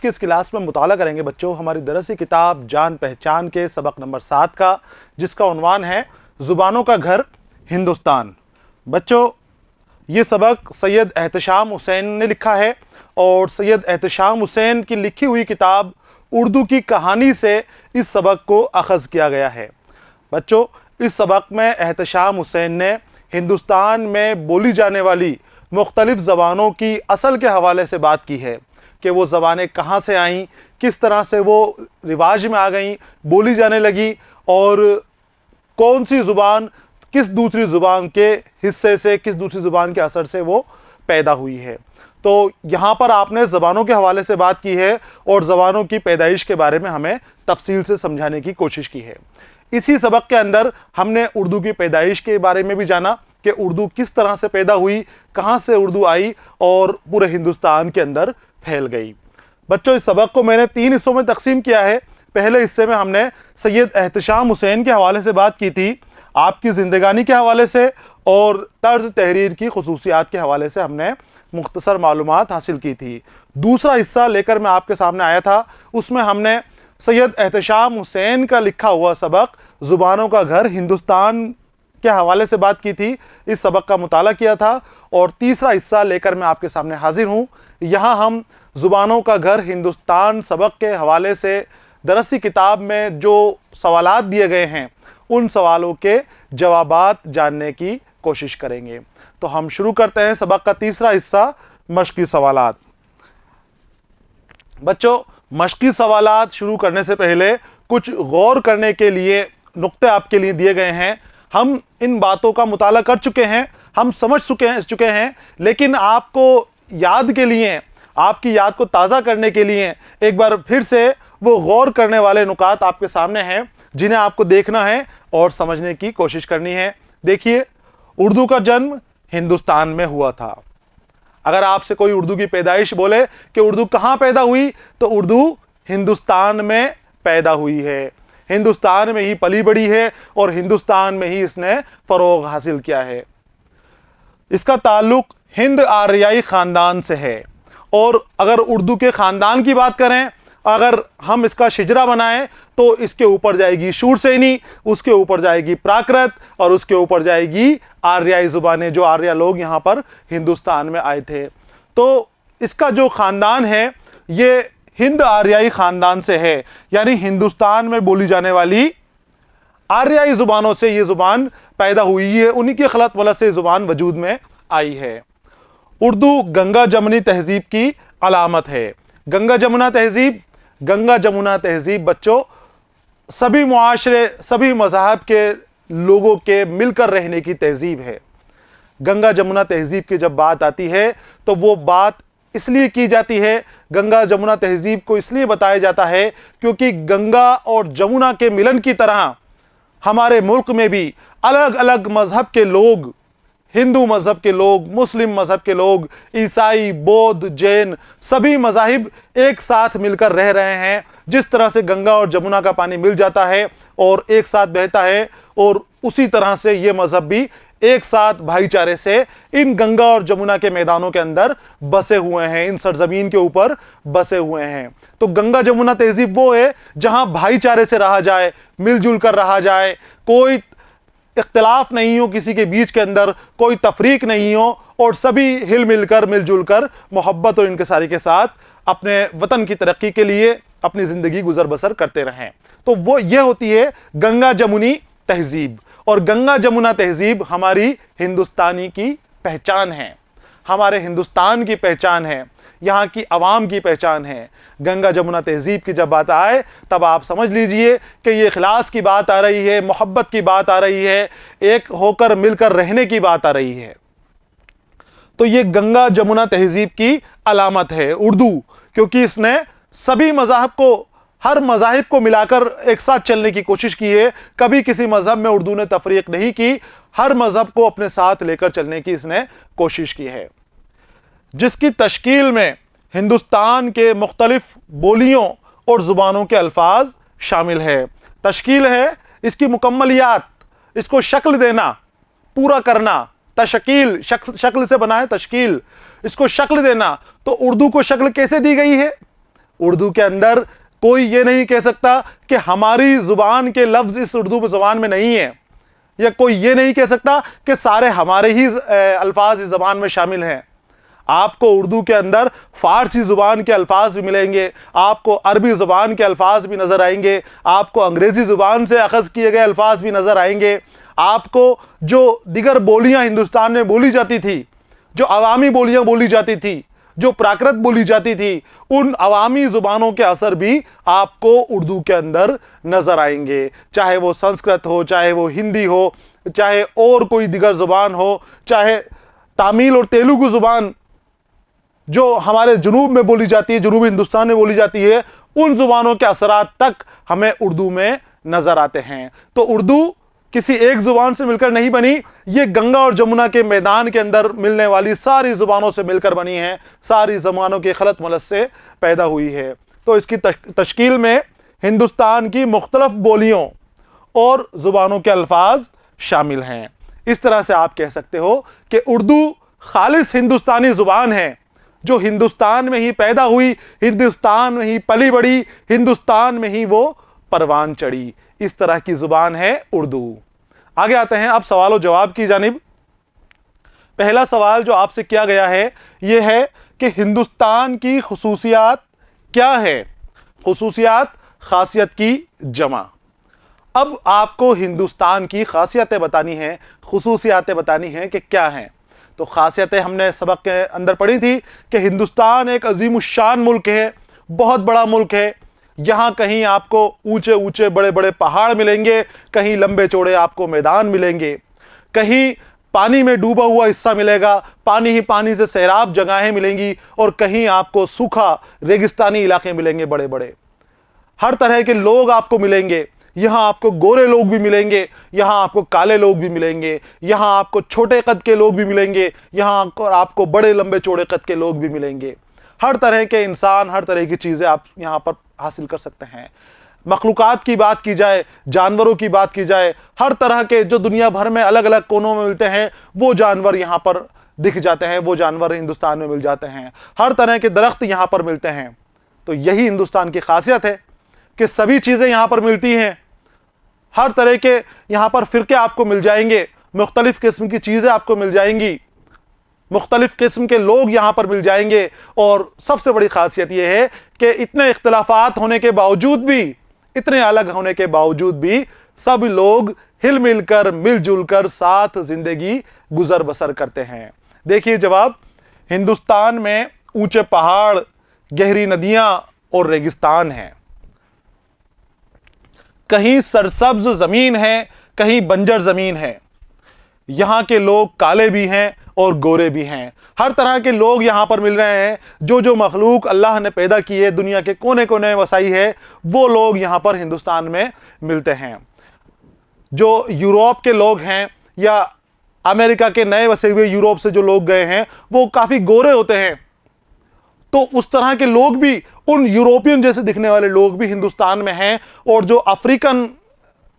की इस क्लास में मुताला करेंगे बच्चों हमारी दरसी किताब जान पहचान के सबक नंबर 7 का, जिसका उन्वान है ज़ुबानों का घर हिंदुस्तान। बच्चों ये सबक सैयद एहतशाम हुसैन ने लिखा है और सैयद एहतशाम हुसैन की लिखी हुई किताब उर्दू की कहानी से इस सबक को अखज़ किया गया है। बच्चों इस सबक में एहतशाम हुसैन ने हिंदुस्तान में बोली जाने वाली मुख्तलिफ़ ज़बानों की असल के हवाले से बात की है कि वो ज़बानें कहाँ से आईं, किस तरह से वो रिवाज में आ गईं, बोली जाने लगी और कौन सी ज़ुबान किस दूसरी ज़ुबान के हिस्से से, किस दूसरी ज़ुबान के असर से वो पैदा हुई है। तो यहाँ पर आपने ज़बानों के हवाले से बात की है और ज़बानों की पैदाइश के बारे में हमें तफसील से समझाने की कोशिश की है। इसी सबक के अंदर हमने उर्दू की पैदाइश के बारे में भी जाना कि उर्दू किस तरह से पैदा हुई, कहाँ से उर्दू आई और पूरे हिंदुस्तान के अंदर फैल गई। बच्चों इस सबक को मैंने 3 हिस्सों में तकसीम किया है। पहले हिस्से में हमने सैयद एहतशाम हुसैन के हवाले से बात की थी, आपकी ज़िंदगानी के हवाले से और तर्ज तहरीर की खुसूसियात के हवाले से हमने मुख्तसर मालूमात हासिल की थी। दूसरा हिस्सा लेकर मैं आपके सामने आया था, उसमें हमने सैयद एहतशाम हुसैन का लिखा हुआ सबक ज़ुबानों का घर हिंदुस्तान के हवाले से बात की थी। इस सबक का मुताला किया था और तीसरा हिस्सा लेकर मैं आपके सामने हाजिर हूँ। यहाँ हम ज़ुबानों का घर हिंदुस्तान सबक के हवाले से दरसी किताब में जो सवालात दिए गए हैं उन सवालों के जवाबात जानने की कोशिश करेंगे। तो हम शुरू करते हैं सबक का तीसरा हिस्सा, मश्की सवालात। बच्चों मश्की सवालात शुरू करने से पहले कुछ गौर करने के लिए नुक्ते आपके लिए दिए गए हैं। हम इन बातों का मुताला कर चुके हैं, हम समझ चुके हैं, लेकिन आपको याद के लिए, आपकी याद को ताज़ा करने के लिए एक बार फिर से वो गौर करने वाले नुकात आपके सामने हैं जिन्हें आपको देखना है और समझने की कोशिश करनी है। देखिए, उर्दू का जन्म हिंदुस्तान में हुआ था। अगर आपसे कोई उर्दू की पैदाइश बोले कि उर्दू कहाँ पैदा हुई, तो उर्दू हिंदुस्तान में पैदा हुई है, हिंदुस्तान में ही पली बड़ी है और हिंदुस्तान में ही इसने फ़रोग हासिल किया है। इसका ताल्लुक हिंद आर्याई ख़ानदान से है और अगर उर्दू के ख़ानदान की बात करें, अगर हम इसका शिजरा बनाएं तो इसके ऊपर जाएगी शूरसेनी, उसके ऊपर जाएगी प्राकृत और उसके ऊपर जाएगी आर्याई ज़ुबानें, जो आर्या लोग यहाँ पर हिंदुस्तान में आए थे। तो इसका जो ख़ानदान है ये हिंद आर्याई ख़ानदान से है, यानी हिंदुस्तान में बोली जाने वाली आर्याई ज़ुबानों से ये ज़ुबान पैदा हुई है, उन्हीं की खलत वलत से ज़ुबान वजूद में आई है। उर्दू गंगा जमुनी तहज़ीब की अलामत है। गंगा जमुना तहज़ीब बच्चों सभी मुआशरे, सभी मज़हब के लोगों के मिलकर रहने की तहज़ीब है। गंगा जमुना तहज़ीब की जब बात आती है तो वो बात इसलिए की जाती है, गंगा जमुना तहज़ीब को इसलिए बताया जाता है क्योंकि गंगा और जमुना के मिलन की तरह हमारे मुल्क में भी अलग अलग मज़हब के लोग, हिंदू मज़हब के लोग, मुस्लिम मज़हब के लोग, ईसाई, बौद्ध, जैन, सभी मज़ाहिब एक साथ मिलकर रह रहे हैं। जिस तरह से गंगा और जमुना का पानी मिल जाता है और एक साथ बहता है, और उसी तरह से ये मज़हब भी एक साथ भाईचारे से इन गंगा और जमुना के मैदानों के अंदर बसे हुए हैं, इन सरजमीन के ऊपर बसे हुए हैं। तो गंगा जमुना तहज़ीब वो है जहाँ भाईचारे से रहा जाए, मिलजुल कर रहा जाए, कोई इख्तिलाफ नहीं हो किसी के बीच के अंदर, कोई तफरीक नहीं हो और सभी हिल मिलकर मिलजुल कर मोहब्बत और इनकिसारी के साथ अपने वतन की तरक्की के लिए अपनी ज़िंदगी गुजर बसर करते रहें। तो वो ये होती है गंगा जमुनी तहज़ीब, और गंगा जमुना तहज़ीब हमारी हिंदुस्तानी की पहचान है, हमारे हिंदुस्तान की पहचान है, यहाँ की आवाम की पहचान है। गंगा जमुना तहज़ीब की जब बात आए तब आप समझ लीजिए कि ये इखलास की बात आ रही है, मोहब्बत की बात आ रही है, एक होकर मिलकर रहने की बात आ रही है। तो ये गंगा जमुना तहज़ीब की अलामत है उर्दू, क्योंकि इसने सभी मज़ाहब को, हर मज़ाहिब को मिलाकर एक साथ चलने की कोशिश की है। कभी किसी मज़हब में उर्दू ने तफरीक नहीं की, हर मज़हब को अपने साथ लेकर चलने की इसने कोशिश की है, जिसकी तश्कील में हिंदुस्तान के मुख्तलिफ बोलियों और ज़ुबानों के अल्फाज शामिल है। तश्कील है इसकी मुकम्मलियात, इसको शक्ल देना, पूरा करना, तशकील, शक्ल से बना है तश्कील, इसको शक्ल देना। तो उर्दू को शक्ल कैसे दी गई है? उर्दू के अंदर कोई ये नहीं कह सकता कि हमारी जुबान के लफ्ज इस उर्दू ज़बान में नहीं है, या कोई ये नहीं कह सकता कि सारे हमारे ही अल्फाज इस ज़बान में शामिल हैं। आपको उर्दू के अंदर फ़ारसी ज़ुबान के अल्फाज भी मिलेंगे, आपको अरबी ज़ुबान के अल्फाज भी नज़र आएंगे, आपको अंग्रेज़ी ज़ुबान से अखज़ किए गए अल्फाज भी नज़र आएंगे, आपको जो दिगर बोलियां हिंदुस्तान में बोली जाती थी, जो अवामी बोलियां बोली जाती थी, जो प्राकृत बोली जाती थी, उन अवामी ज़ुबानों के असर भी आपको उर्दू के अंदर नज़र आएंगे। चाहे वो संस्कृत हो, चाहे वो हिंदी हो, चाहे और कोई दिगर ज़ुबान हो, चाहे तामिल और तेलुगु ज़ुबान जो हमारे जुनूब में बोली जाती है, जुनूबी हिंदुस्तान में बोली जाती है, उन ज़ुबानों के असरात तक हमें उर्दू में नज़र आते हैं। तो उर्दू किसी एक ज़ुबान से मिलकर नहीं बनी, ये गंगा और जमुना के मैदान के अंदर मिलने वाली सारी ज़ुबानों से मिलकर बनी है, सारी ज़ुबानों के खलत मलत से पैदा हुई है। तो इसकी तश्कील में हिंदुस्तान की मुख्तलिफ बोलियों और ज़ुबानों के अल्फाज शामिल हैं। इस तरह से आप कह सकते हो कि उर्दू खालिस हिंदुस्तानी ज़ुबान है, जो हिंदुस्तान में ही पैदा हुई, हिंदुस्तान में ही पली बड़ी, हिंदुस्तान में ही वो परवान चढ़ी। इस तरह की ज़ुबान है उर्दू। आगे आते हैं अब सवाल और जवाब की जानिब। पहला सवाल जो आपसे किया गया है यह है कि हिंदुस्तान की खुसूसियात क्या है? खुसूसियात खासियत की जमा। अब आपको हिंदुस्तान की खासियतें बतानी हैं, खुसूसियातें बतानी हैं कि क्या हैं। तो खासियतें हमने सबक के अंदर पढ़ी थी कि हिंदुस्तान एक अजीमुशान मुल्क है, बहुत बड़ा मुल्क है। यहाँ कहीं आपको ऊंचे ऊंचे बड़े बड़े पहाड़ मिलेंगे, कहीं लंबे चौड़े आपको मैदान मिलेंगे, कहीं पानी में डूबा हुआ हिस्सा मिलेगा, पानी ही पानी से सैराब जगहें मिलेंगी, और कहीं आपको सूखा रेगिस्तानी इलाके मिलेंगे बड़े बड़े। हर तरह के लोग आपको मिलेंगे। यहाँ आपको गोरे लोग भी मिलेंगे, यहाँ आपको काले लोग भी मिलेंगे, यहाँ आपको छोटे कद के लोग भी मिलेंगे, यहाँ आपको बड़े लंबे चौड़े कद के लोग भी मिलेंगे। हर तरह के इंसान, हर तरह की चीज़ें आप यहाँ पर हासिल कर सकते हैं। मखलूक़ात की बात की जाए, जानवरों की बात की जाए, हर तरह के जो दुनिया भर में अलग अलग कोनों में मिलते हैं वो जानवर यहाँ पर दिख जाते हैं, वो जानवर हिंदुस्तान में मिल जाते हैं। हर तरह के दरख्त यहाँ पर मिलते हैं। तो यही हिंदुस्तान की खासियत है कि सभी चीज़ें यहाँ पर मिलती हैं। हर तरह के यहाँ पर फ़िरके आपको मिल जाएंगे, मुख्तलिफ़ किस्म की चीज़ें आपको मिल जाएंगी, मुख्तलिफ़ किस्म के लोग यहाँ पर मिल जाएंगे। और सबसे बड़ी खासियत यह है कि इतने इख्तलाफात होने के बावजूद भी, इतने अलग होने के बावजूद भी सब लोग हिल मिलकर मिलजुल कर साथ ज़िंदगी गुजर बसर करते हैं। देखिए जवाब, हिंदुस्तान में ऊंचे पहाड़, गहरी नदियाँ और रेगिस्तान हैं। कहीं सरसब्ज ज़मीन है, कहीं बंजर ज़मीन है। यहाँ के लोग काले भी हैं और गोरे भी हैं। हर तरह के लोग यहाँ पर मिल रहे हैं। जो जो मखलूक अल्लाह ने पैदा की है, दुनिया के कोने कोने वसाई है, वो लोग यहाँ पर हिंदुस्तान में मिलते हैं। जो यूरोप के लोग हैं या अमेरिका के नए वसे हुए यूरोप से जो लोग गए हैं, वो काफ़ी गोरे होते हैं। तो उस तरह के लोग भी, उन यूरोपियन जैसे दिखने वाले लोग भी हिंदुस्तान में हैं। और जो अफ्रीकन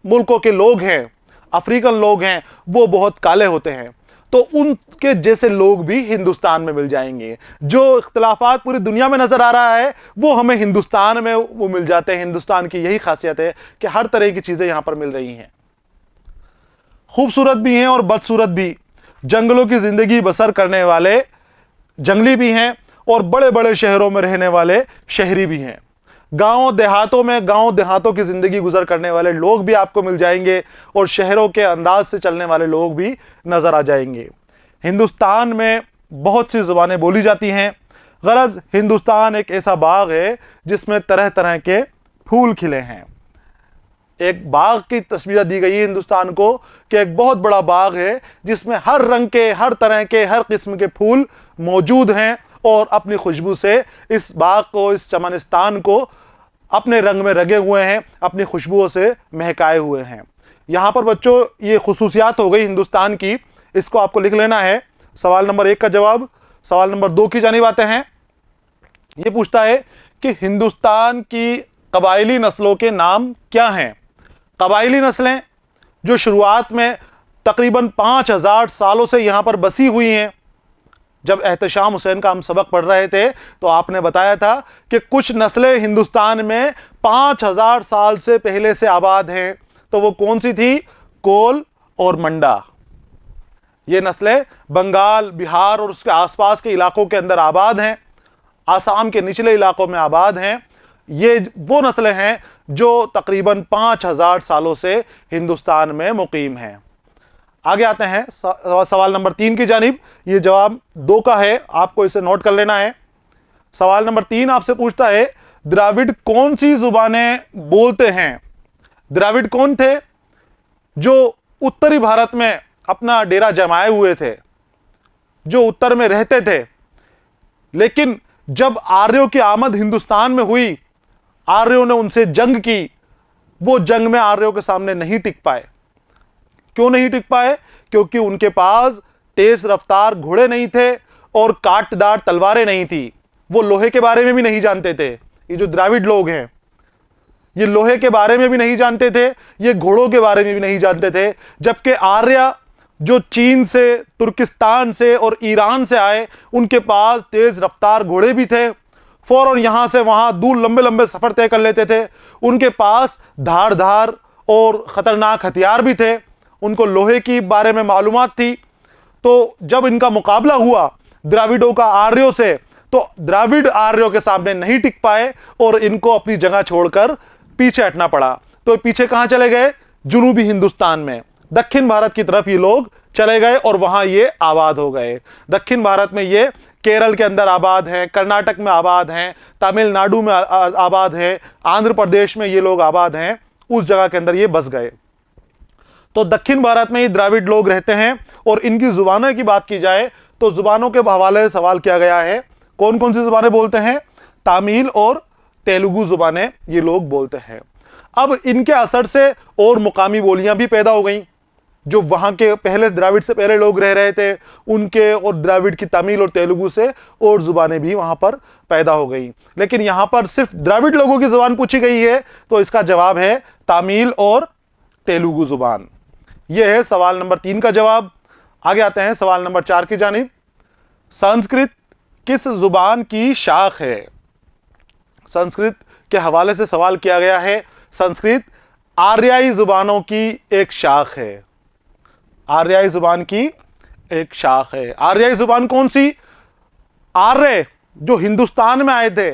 मुल्कों के लोग हैं, अफ्रीकन लोग हैं, वो बहुत काले होते हैं। तो उनके जैसे लोग भी हिंदुस्तान में मिल जाएंगे। जो इख्तिलाफात पूरी दुनिया में नज़र आ रहा है वो हमें हिंदुस्तान में वो मिल जाते हैं। हिंदुस्तान की यही खासियत है कि हर तरह की चीज़ें यहाँ पर मिल रही हैं। खूबसूरत भी हैं और बदसूरत भी। जंगलों की ज़िंदगी बसर करने वाले जंगली भी हैं और बड़े बड़े शहरों में रहने वाले शहरी भी हैं। गांव देहातों में गांव देहातों की ज़िंदगी गुजर करने वाले लोग भी आपको मिल जाएंगे और शहरों के अंदाज से चलने वाले लोग भी नज़र आ जाएंगे। हिंदुस्तान में बहुत सी ज़ुबानें बोली जाती हैं। गरज हिंदुस्तान एक ऐसा बाग है जिसमें तरह तरह के फूल खिले हैं। एक बाग की तस्वीर दी गई है हिंदुस्तान को कि एक बहुत बड़ा बाग है जिसमें हर रंग के, हर तरह के, हर किस्म के फूल मौजूद हैं और अपनी खुशबू से इस बाग को, इस चमनिस्तान को अपने रंग में रंगे हुए हैं, अपनी खुशबुओं से महकाए हुए हैं। यहाँ पर बच्चों ये खुसूसियात हो गई हिंदुस्तान की, इसको आपको लिख लेना है। सवाल नंबर 1 का जवाब। सवाल नंबर 2 की जानिब आते हैं। ये पूछता है कि हिंदुस्तान की कबायली नस्लों के नाम क्या हैं? कबायली नस्लें जो शुरुआत में तकरीबन 5000 सालों से यहाँ पर बसी हुई हैं, जब एहतशाम हुसैन का हम सबक पढ़ रहे थे तो आपने बताया था कि कुछ नस्लें हिंदुस्तान में 5000 साल से पहले से आबाद हैं। तो वो कौन सी थी? कोल और मंडा। ये नस्लें बंगाल, बिहार और उसके आसपास के इलाकों के अंदर आबाद हैं, आसाम के निचले इलाकों में आबाद हैं। ये वो नस्लें हैं जो तकरीबन 5000 सालों से हिंदुस्तान में मुकीम हैं। आगे आते हैं सवाल नंबर 3 की जानिब। ये जवाब 2 का है, आपको इसे नोट कर लेना है। सवाल नंबर 3 आपसे पूछता है, द्राविड़ कौन सी जुबानें बोलते हैं? द्राविड़ कौन थे? जो उत्तरी भारत में अपना डेरा जमाए हुए थे, जो उत्तर में रहते थे, लेकिन जब आर्यों की आमद हिंदुस्तान में हुई, आर्यों ने उनसे जंग की, वो जंग में आर्यों के सामने नहीं टिक पाए। क्यों नहीं टिक पाए? क्योंकि उनके पास तेज रफ्तार घोड़े नहीं थे और कांटेदार तलवारें नहीं थी। वो लोहे के बारे में भी नहीं जानते थे। ये जो द्राविड़ लोग हैं, ये लोहे के बारे में भी नहीं जानते थे, ये घोड़ों के बारे में भी नहीं जानते थे। जबकि आर्य जो चीन से, तुर्किस्तान से और ईरान से आए, उनके पास तेज रफ्तार घोड़े भी थे, फौरन यहां से वहां दूर लंबे लंबे सफर तय कर लेते थे। उनके पास धारदार और खतरनाक हथियार भी थे, उनको लोहे की बारे में मालूमात थी। तो जब इनका मुकाबला हुआ द्राविड़ों का आर्यों से, तो द्राविड़ आर्यों के सामने नहीं टिक पाए और इनको अपनी जगह छोड़कर पीछे हटना पड़ा। तो पीछे कहां चले गए? जुनूबी हिंदुस्तान में, दक्षिण भारत की तरफ ये लोग चले गए और वहां ये आबाद हो गए। दक्षिण भारत में ये केरल के अंदर आबाद हैं, कर्नाटक में आबाद हैं, तमिलनाडु में आबाद है, आंध्र प्रदेश में ये लोग आबाद हैं, उस जगह के अंदर ये बस गए। तो दक्षिण भारत में ये द्राविड़ लोग रहते हैं। और इनकी जुबानों की बात की जाए तो जुबानों के हवाले से सवाल किया गया है, कौन कौन सी जुबानें बोलते हैं? तमिल और तेलुगु जुबानें ये लोग बोलते हैं। अब इनके असर से और मुकामी बोलियां भी पैदा हो गई। जो वहां के पहले द्राविड़ से पहले लोग रह रहे थे, उनके और द्राविड़ की तमिल और तेलुगु से और जुबानें भी वहां पर पैदा हो गई। लेकिन यहां पर सिर्फ द्राविड़ लोगों की जुबान पूछी गई है, तो इसका जवाब है तमिल और तेलुगु जुबान। यह है सवाल नंबर 3 का जवाब। आगे आते हैं सवाल नंबर 4 की जानिब। संस्कृत किस जुबान की शाख है? संस्कृत के हवाले से सवाल किया गया है। संस्कृत आर्याई जुबानों की एक शाख है। आर्याई जुबान की एक शाख है। आर्याई जुबान कौन सी? आर्य जो हिंदुस्तान में आए थे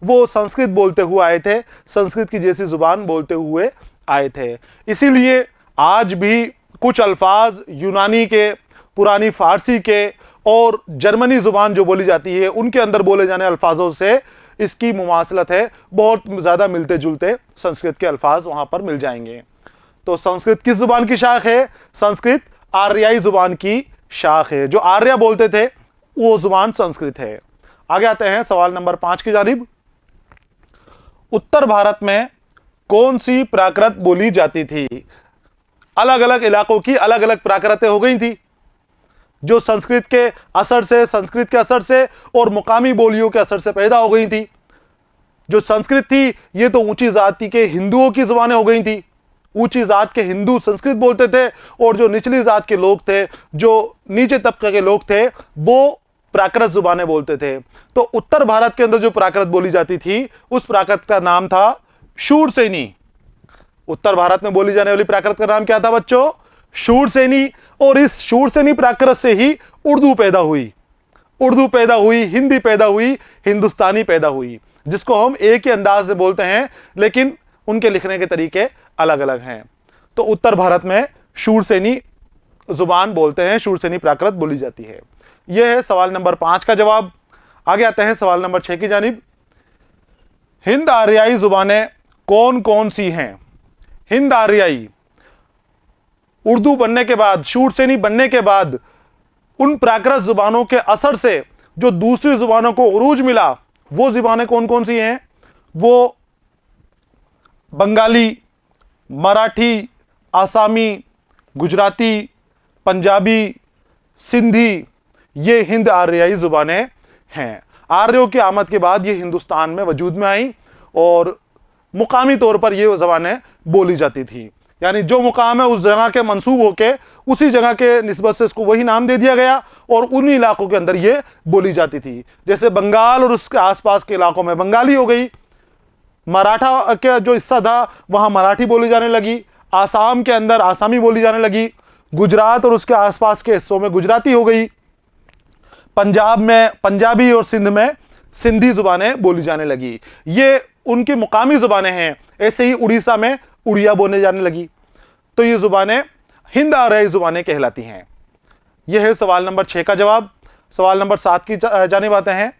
वो संस्कृत बोलते हुए आए थे, संस्कृत की जैसी जुबान बोलते हुए आए थे। इसीलिए आज भी कुछ अल्फाज यूनानी के, पुरानी फारसी के और जर्मनी जुबान जो बोली जाती है उनके अंदर बोले जाने अल्फाजों से इसकी मुमासलत है। बहुत ज़्यादा मिलते जुलते संस्कृत के अल्फाज वहां पर मिल जाएंगे। तो संस्कृत किस जुबान की शाख है? संस्कृत आर्याई जुबान की शाख है। जो आर्य बोलते थे वो जुबान संस्कृत है। आगे आते हैं सवाल नंबर 5 की जानिब। उत्तर भारत में कौन सी प्राकृत बोली जाती थी? अलग अलग इलाकों की अलग अलग प्राकृतें हो गई थी, जो संस्कृत के असर से, संस्कृत के असर से और मुकामी बोलियों के असर से पैदा हो गई थी। जो संस्कृत थी ये तो ऊंची जाति के हिंदुओं की जुबानें हो गई थी। ऊंची जात के हिंदू संस्कृत बोलते थे और जो निचली जात के लोग थे, जो नीचे तबके के लोग थे, वो प्राकृत जुबानें बोलते थे। तो उत्तर भारत के अंदर जो प्राकृत बोली जाती थी उस प्राकृत का नाम था शूरसेनी। उत्तर भारत में बोली जाने वाली प्राकृत का नाम क्या था बच्चों? शूरसेनी। और इस शूरसेनी प्राकृत से ही उर्दू पैदा हुई, उर्दू पैदा हुई, हिंदी पैदा हुई, हिंदुस्तानी पैदा हुई, जिसको हम एक ही अंदाज से बोलते हैं लेकिन उनके लिखने के तरीके अलग अलग हैं। तो उत्तर भारत में शूरसेनी जुबान बोलते हैं, शूरसेनी प्राकृत बोली जाती है। यह है सवाल नंबर 5 का जवाब। आगे आते हैं सवाल नंबर 6 की जानिब। हिंद आर्याई जुबानें कौन कौन सी हैं? हिंद आर्याई उर्दू बनने के बाद, शूरसेनी बनने के बाद, उन प्राकृत जुबानों के असर से जो दूसरी जुबानों को उरूज मिला, वो जुबानें कौन कौन सी हैं? वो बंगाली, मराठी, आसामी, गुजराती, पंजाबी, सिंधी, ये हिंद आर्याई जुबानें हैं। आर्यों की आमद के बाद ये हिंदुस्तान में वजूद में आई और मुकामी तौर पर ये जुबानें बोली जाती थी। यानी जो मुकाम है उस जगह के मंसूब होके उसी जगह के निस्बत से इसको वही नाम दे दिया गया और उन्हीं इलाकों के अंदर ये बोली जाती थी। जैसे बंगाल और उसके आसपास के इलाकों में बंगाली हो गई, मराठा का जो हिस्सा था वहां मराठी बोली जाने लगी, आसाम के अंदर आसामी बोली जाने लगी, गुजरात और उसके आसपास के हिस्सों में गुजराती हो गई, पंजाब में पंजाबी और सिंध में सिंधी जुबानें बोली जाने लगी। ये उनकी मुकामी जुबानें हैं। ऐसे ही उड़ीसा में उड़िया बोलने जाने लगी। तो ये जुबानें हिंद आर्यी जुबानें कहलाती हैं। यह है सवाल नंबर 6 का जवाब। सवाल नंबर 7 की जानिब आते हैं।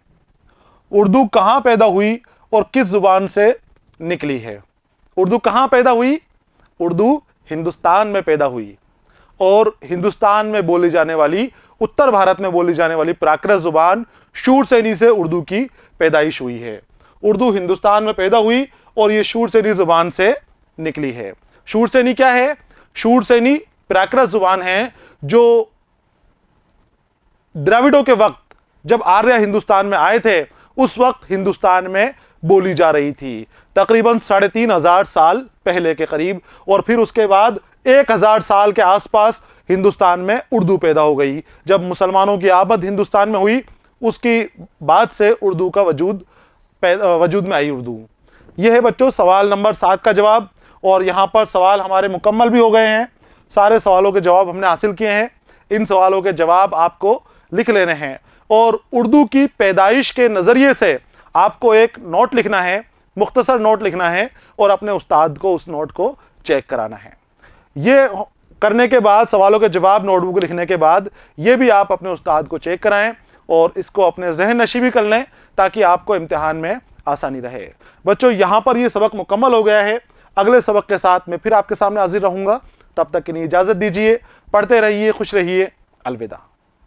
उर्दू कहां पैदा हुई और किस जुबान से निकली है? उर्दू कहां पैदा हुई? उर्दू हिंदुस्तान में पैदा हुई और हिंदुस्तान में बोली जाने वाली, उत्तर भारत में बोली जाने वाली प्राकृत जुबान शूरसेनी से उर्दू की पैदाइश हुई है। उर्दू हिंदुस्तान में पैदा हुई और यह शूरसेनी जुबान से निकली है। शूरसेनी क्या है? शूरसेनी प्राकृत जुबान है जो द्रविड़ों के वक्त जब आर्य हिंदुस्तान में आए थे उस वक्त हिंदुस्तान में बोली जा रही थी, तकरीबन 3,500 साल पहले के करीब। और फिर उसके बाद 1,000 साल के आसपास हिंदुस्तान में उर्दू पैदा हो गई। जब मुसलमानों की आमद हिंदुस्तान में हुई उसकी बाद से उर्दू का वजूद में आई उर्दू। यह है बच्चों सवाल नंबर 7 का जवाब। और यहाँ पर सवाल हमारे मुकम्मल भी हो गए हैं। सारे सवालों के जवाब हमने हासिल किए हैं। इन सवालों के जवाब आपको लिख लेने हैं और उर्दू की पैदाइश के नज़रिए से आपको एक नोट लिखना है, मुख्तसर नोट लिखना है और अपने उस्ताद को उस नोट को चेक कराना है। ये करने के बाद, सवालों के जवाब नोटबुक लिखने के बाद, ये भी आप अपने उस्ताद को चेक कराएं और इसको अपने जहन नशी भी कर लें ताकि आपको इम्तिहान में आसानी रहे। बच्चों यहाँ पर ये सबक मुकम्मल हो गया है। अगले सबक के साथ मैं फिर आपके सामने हाजिर रहूँगा। तब तक के लिए इजाज़त दीजिए। पढ़ते रहिए, खुश रहिए। अलविदा।